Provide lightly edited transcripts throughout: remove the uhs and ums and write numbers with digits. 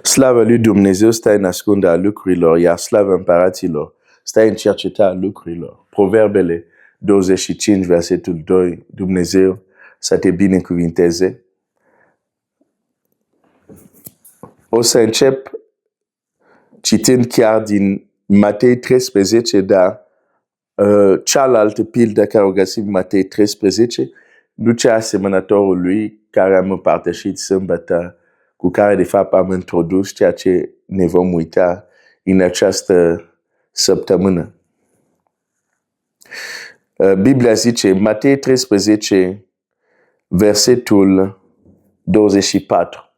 Slavă lui Dumnezeu stă în ascunderea lucrurilor, iar slavă împăraților stă în cercetarea lucrurilor. Proverbele 25, versetul 2, Dumnezeu să te binecuvinteze. O să încep citind chiar din Matei 13, dar cealaltă pildă care o găsim în Matei 13, nu cea asemănătorului care am împărtășit sâmbătă, cu care de fapt am introdus ceea ce ne vom uita în această săptămână. Biblia zice, Matei 13, versetul 24.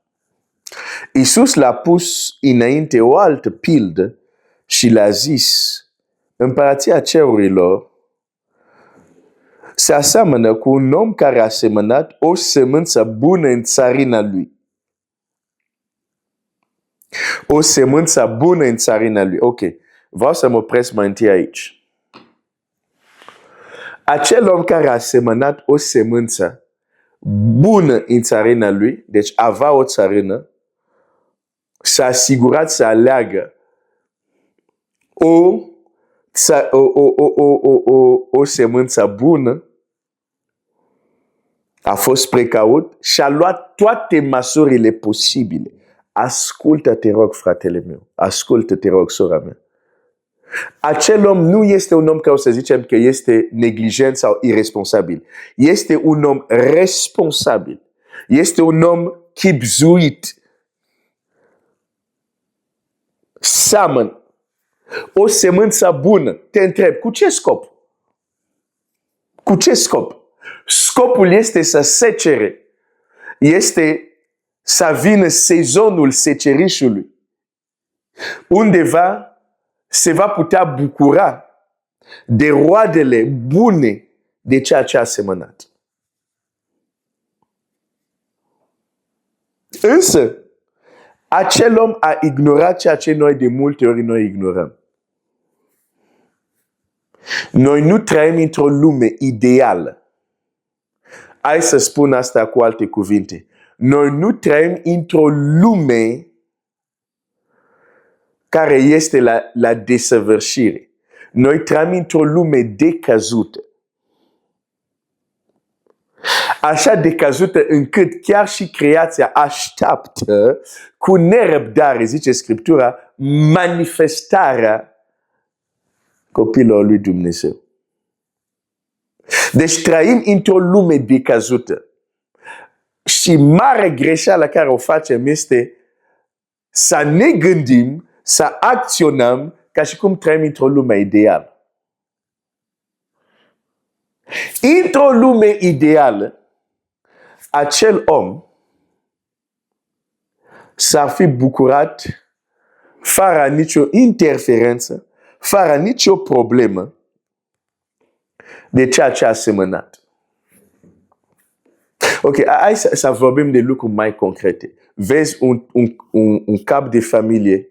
Iisus l-a pus înainte o altă pildă și le-a zis, împărația cerurilor se aseamănă cu un om care a semănat o sămânță bună în țarina lui. O sămânță bună în țarina lui. Ok, vreau să mă opresc mai întâi aici. Acel om care a semănat o sămânță bună în țarina lui, deci avea o țarină, s-a asigurat să aleagă o sămânță bună, a fost precaut și a luat toate măsurile posibile. Ascultă, te rog, fratele meu. Ascultă, te rog, sora mea. Acel om nu este un om care o să zicem că este neglijent sau irresponsabil. Este un om responsabil. Este un om chibzuit. Seamăn. O semânță bună. Te întreb, cu ce scop? Cu ce scop? Scopul este să secere. Este să vină sezonul secerișului. Undeva se va putea bucura de roadele bune de ceea ce a semănat. Însă, acel om a ignorat ceea ce noi de multe ori noi ignorăm. Noi nu trăim într-o lume ideală. Hai să spun asta cu alte cuvinte. Noi nu trăim într-o lume care este la desăvârșire. Noi trăim într-o lume decăzută. Așa decăzută încât chiar și creația așteaptă cu nerăbdare, zice Scriptura, manifestarea copilului lui Dumnezeu. Deci trăim într-o lume decăzută. Și mare greșeală care o facem este să ne gândim, să acționăm ca și cum trăim într-o lume ideală. Într-o lume ideală, acel om s-ar fi bucurat fără nicio interferență, fără nicio problemă de ceea ce a semănat. Ok, hai să vorbim de lucruri mai concrete. Vezi un cap de familie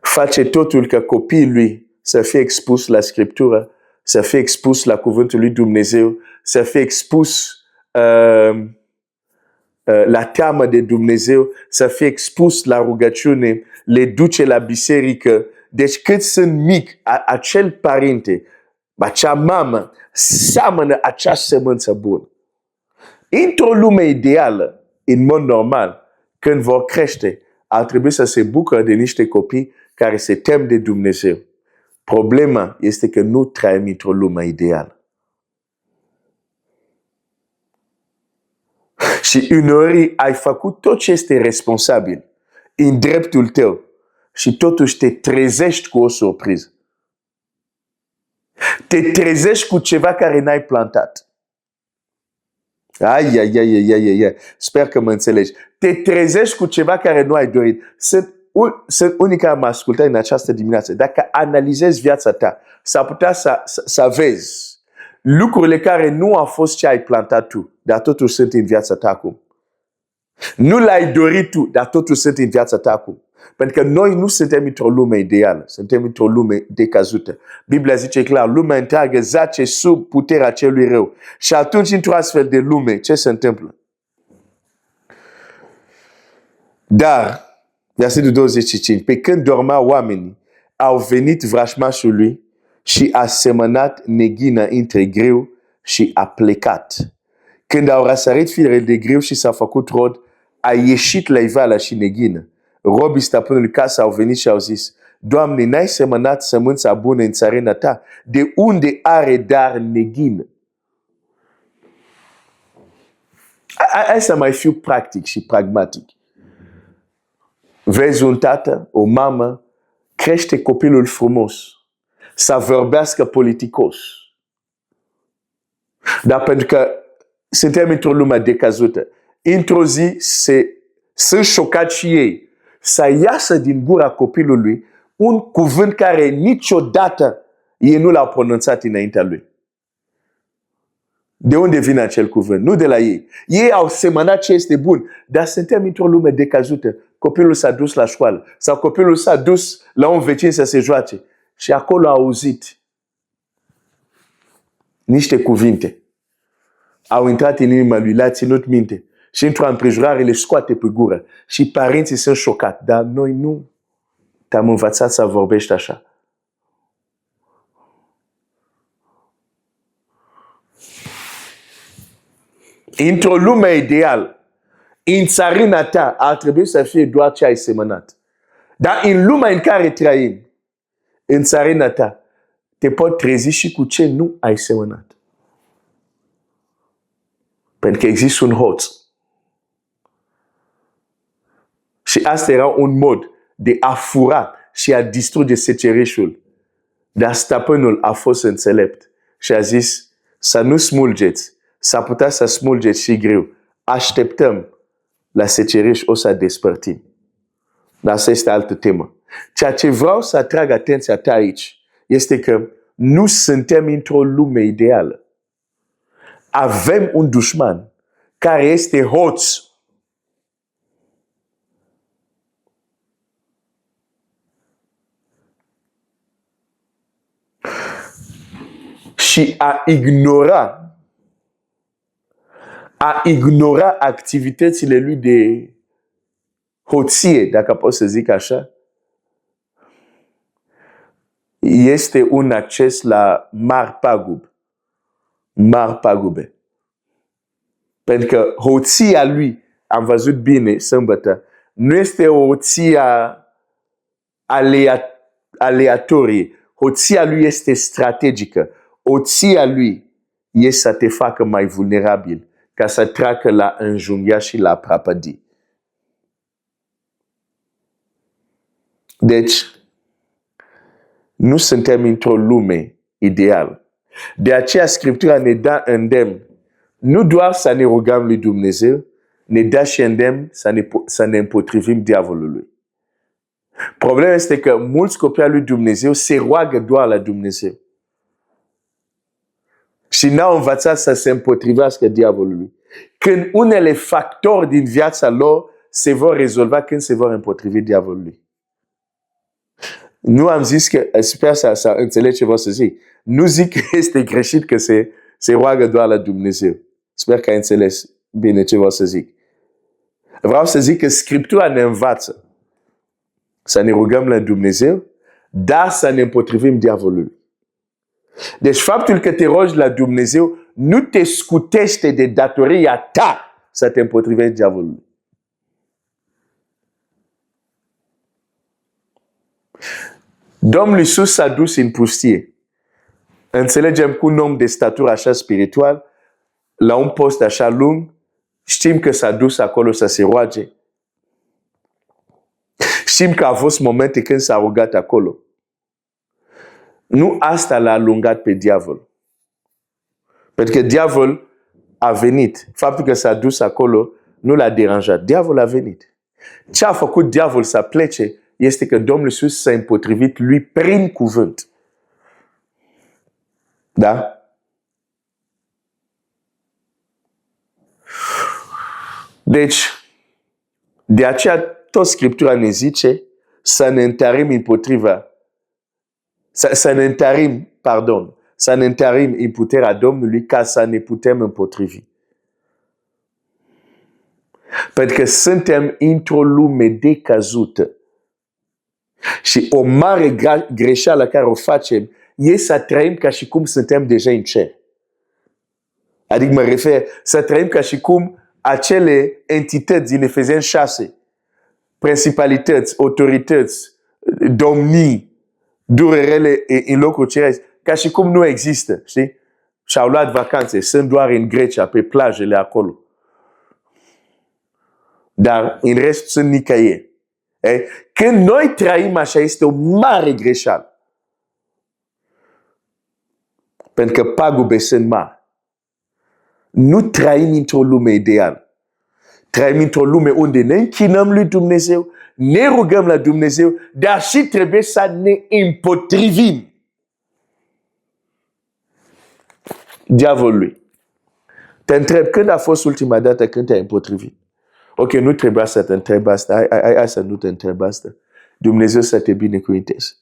face totul ca copiii lui să fie expus la Scriptură, să fie expus la cuvântul lui Dumnezeu, să fie expus la teamă de Dumnezeu, să fie expus la rugăciune, le duce la biserică. Deci cât sunt mic, acel părinte, acea mamă, seamănă acea sămânță bună. Într-o lume ideală, în mod normal, când vor crește, ar trebui să se bucură de niște copii care se tem de Dumnezeu. Problema este că nu trăim într-o lume ideală. Și uneori ai făcut tot ce este responsabil în dreptul tău și totuși te trezești cu o surpriză. Te trezești cu ceva care n-ai plantat. Ai. Sper că mă înțelegi. Te trezești cu ceva care nu ai dorit. Sunt unii care mă ascultă în această dimineață. Dacă analizezi viața ta, s-ar putea să vezi lucrurile care nu au fost ce ai plantat tu, dar totuși sunt în viața ta acum. Nu l-ai dorit tu, dar totuși sunt în viața ta acum. Pentru că noi nu suntem într-o lume ideală, suntem într-o lume decazută. Biblia zice clar, lumea întreagă zace sub puterea celui rău. Și atunci, într-o astfel de lume, ce se întâmplă? Dar, versetul 25, pe când dormea oamenii, au venit vrăjmașul lui și a semănat neghină între grâu și a plecat. Când au răsărit firele de grâu și s-a făcut rod, a ieșit la iveală și neghină. Robii stăpânului casă au venit și au zis: Doamne, n-ai semănat sămânța bună în țarina ta? De unde are dar neghină? Hai să mai fiu practic și pragmatic. Vezi un tată, o mamă, crește copilul frumos, să vorbească politicos. Dar pentru că suntem într-o lume decăzută, într-o zi sunt șocați și ei să iasă din gura copilului un cuvânt care niciodată ei nu l-au pronunțat înaintea lui. De unde vine acel cuvânt? Nu de la ei. Ei au semănat ce este bun, dar suntem într-o lume decăzută. Copilul s-a dus la școală sau copilul s-a dus la un vecin să se joace și acolo a auzit niște cuvinte. Au intrat în inima lui, l-a ținut minte și într-o împrejurare le scoate pe gură și părinții sunt șocați. Dar noi nu te-am învățat să vorbești așa. Într-o lume ideală, în țarina ta ar trebui să fie doar ce ai semănat. Dar în lumea în care trăim, în țarina ta, te poți trezi și cu ce nu ai semănat. Pentru că există un hoț. Și asta era un mod de a fura și a distruge secerișul. Dar stăpânul a fost înțelept și a zis să nu smulgeți. S-ar putea să smulgeți și greu. Așteptăm la seceriș, o să despărtim. Dar asta este altă temă. Ceea ce vreau să atrag atenția ta aici este că nu suntem într-o lume ideală. Avem un dușman care este hoț. Și a ignora activitățile lui de hoție, dacă pot să zic așa, este un acces la mari pagube. Pentru că hoția lui, am văzut bine sâmbătă, nu este o hoție aleatorie. Hoția lui este strategică. Hoția lui este să te facă mai vulnerabil, ca să treacă la înjunghia și la prăpădii. Deci, nu suntem într-o lume ideală. De aceea Scriptura ne dă îndemn, nu doar să ne rugăm lui Dumnezeu, ne dă și îndemn să ne împotrivim diavolului. Problema este că mulți copii al lui Dumnezeu se roagă doar la Dumnezeu. Și n-au învățat să se împotrivească diavolului. Când unele factori din viața lor se vor rezolva când se vor împotrivi diavolului. Nu am zis că, sper să înțelegi ce vreau să zic. Nu zic că este greșit că se roagă doar la Dumnezeu. Sper că ai înțeles bine ce vreau să zic. Vreau să zic că Scriptura ne învață să ne rugăm la Dumnezeu, dar să ne împotrivim diavolului. Deci faptul că te rogi la Dumnezeu nu te scutește de datoria ta să te împotrivești diavolului. Domnul Iisus s-a dus în pustie. Înțelegem că un om de statură așa spiritual, la un post așa lung, știm că s-a dus acolo să se roage. Știm că a fost momente când s-a rugat acolo. Nu asta l-a alungat pe diavol. Pentru că diavol a venit. Faptul că s-a dus acolo nu l-a deranjat. Diavol a venit. Ce a făcut diavol să plece este că Domnul Iisus s-a împotrivit lui prin cuvânt. Da? Deci, de aceea tot Scriptura ne zice să ne întărim împotriva, să ne întărim în puterea Domnului ca să ne putem împotrivi. Pentru că suntem într-o lume decăzută. Și o mare greșeală care o facem e să trăim ca și cum suntem deja în cer. Adică mă refer să trăim ca și cum acele entități din Efeseni 6, principalități, autorități, domnii, durerele în locul ceresc, ca și cum nu există, știi? Și-au luat vacanțe, sunt doar în Grecia, pe plajele acolo. Dar în rest sunt nicăieri. Când noi trăim așa, este o mare greșeală. Pentru că pagube sunt mari. Nu trăim într-o lume ideală. Trăim într-o lume unde ne închinăm lui Dumnezeu, ne rugăm la Dumnezeu, dar și trebuie să ne împotrivim diavolului. Te întreb, când a fost ultima dată când te-ai împotrivit? Ok, nu trebuia să te întreb asta, hai să nu te întreb asta. Dumnezeu să te binecuvânteze.